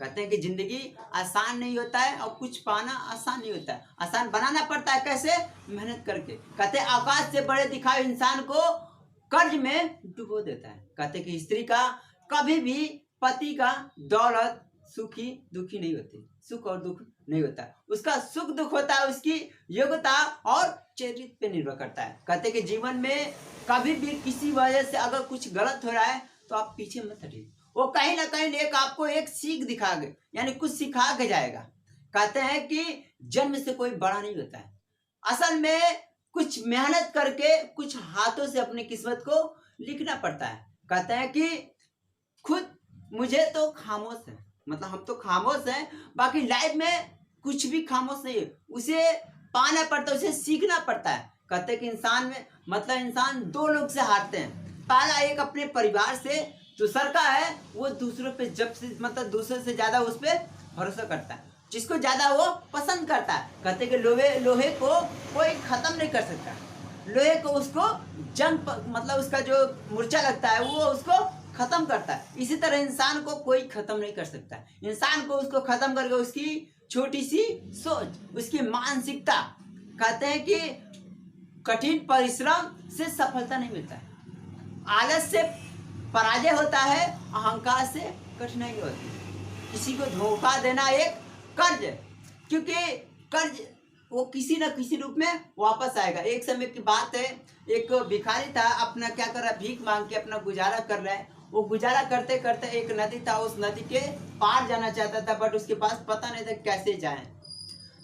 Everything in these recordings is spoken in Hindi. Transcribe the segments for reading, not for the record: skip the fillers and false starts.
कहते हैं कि जिंदगी आसान नहीं होता है और कुछ पाना आसान नहीं होता है, आसान बनाना पड़ता है। कैसे? मेहनत करके। कहते हैं आकाश से बड़े दिखाए इंसान को कर्ज में डुबो देता है। कहते हैं कि स्त्री का कभी भी पति का दौलत सुखी दुखी नहीं होती, सुख और दुख नहीं होता, उसका सुख दुख होता है उसकी योग्यता और चरित्र पे निर्भर करता है। कहते हैं कि जीवन में कभी भी किसी वजह से अगर कुछ गलत हो रहा है तो आप पीछे मत हटिए, वो कहीं ना कहीं एक आपको एक सीख दिखा के, यानी कुछ सिखा के जाएगा। कहते हैं कि जन्म से कोई बड़ा नहीं होता है, असल में कुछ मेहनत करके कुछ हाथों से अपनी किस्मत को लिखना पड़ता है। कहते हैं कि खुद मुझे तो खामोश है, मतलब हम तो खामोश हैं, बाकी लाइफ में कुछ भी खामोश नहीं है, उसे पाना पड़ता है, उसे सीखना पड़ता है। कहते हैं कि इंसान में मतलब इंसान दो लोग से हारते हैं, पहला एक अपने परिवार से, दूसरा का है वो दूसरों पे जब से मतलब दूसरे से ज्यादा उस पर भरोसा करता है, जिसको ज्यादा वो पसंद करता है। कहते हैं कि लोहे को कोई खत्म नहीं कर सकता, लोहे को उसको जंग मतलब उसका जो मूर्छा लगता है वो उसको खत्म करता है। इसी तरह इंसान को कोई खत्म नहीं कर सकता, इंसान को उसको खत्म करके उसकी छोटी सी सोच, उसकी मानसिकता। कहते हैं कि कठिन परिश्रम से सफलता नहीं मिलता है, आलस से पराजय होता है, अहंकार से कठिनाई होती है। किसी को धोखा देना एक कर्ज है, क्योंकि कर्ज वो किसी न किसी रूप में वापस आएगा। एक समय की बात है, एक भिखारी था, अपना क्या कर रहा है, भीख मांग के अपना गुजारा कर रहा है। वो गुजारा करते करते एक नदी था, उस नदी के पार जाना चाहता था, बट उसके पास पता नहीं था कैसे जाए।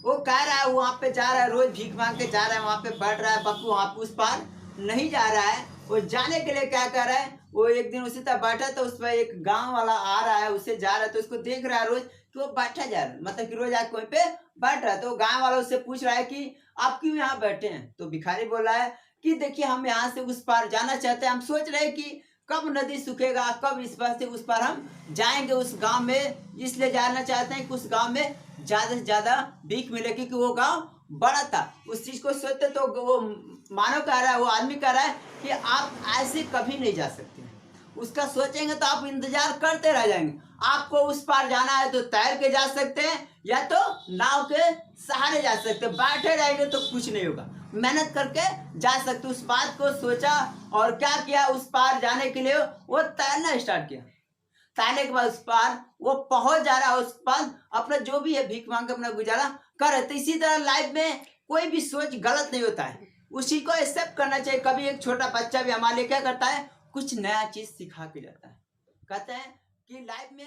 वो कह रहा है वहाँ पे जा रहा है, रोज भीख मांग के जा रहा है, वहाँ पे बैठ रहा है, बकू वहाँ पे उस पार नहीं जा रहा है। वो जाने के लिए क्या कर रहा है, वो एक दिन उसी तरह बैठा था, उस पर एक गांव वाला आ रहा है, उसे जा रहा है, तो उसको देख रहा है रोज कि वो बैठा जा रहा है, मतलब कि रोज आके वहीं पे बैठ रहा है। तो गांव वाला उससे पूछ रहा है कि आप क्यों यहाँ बैठे हैं? तो भिखारी बोल रहा है कि देखिए हम यहाँ से उस पार जाना चाहते हैं, हम सोच रहे हैं कि कब नदी सूखेगा, कब इस पार से उस पार हम जाएंगे उस गांव में, इसलिए जाना चाहते हैं कि उस गांव में ज्यादा से ज्यादा भीख मिले, क्योंकि वो गांव बड़ा था। उस चीज को सोचते तो वो मानव कह रहा है, वो आदमी कह रहा है कि आप ऐसे कभी नहीं जा सकते, उसका सोचेंगे तो आप इंतजार करते रह जाएंगे। आपको उस पार जाना है तो तैर के जा सकते हैं या तो नाव के सहारे जा सकते हैं, बैठे रहेंगे तो कुछ नहीं होगा, मेहनत करके जा सकते। उस बात को सोचा और क्या किया, उस पार जाने के लिए वो तैरना स्टार्ट किया। तैरने के बाद उस पार वो पहुंच जा रहा है, उस पार अपना जो भी है भीख मांग के अपना गुजारा कर रहे। तो इसी तरह लाइफ में कोई भी सोच गलत नहीं होता है, उसी को एक्सेप्ट करना चाहिए। कभी एक छोटा बच्चा भी हमारे लिए क्या करता है, कुछ नया चीज सिखा के जाता है। कहते हैं कि लाइफ में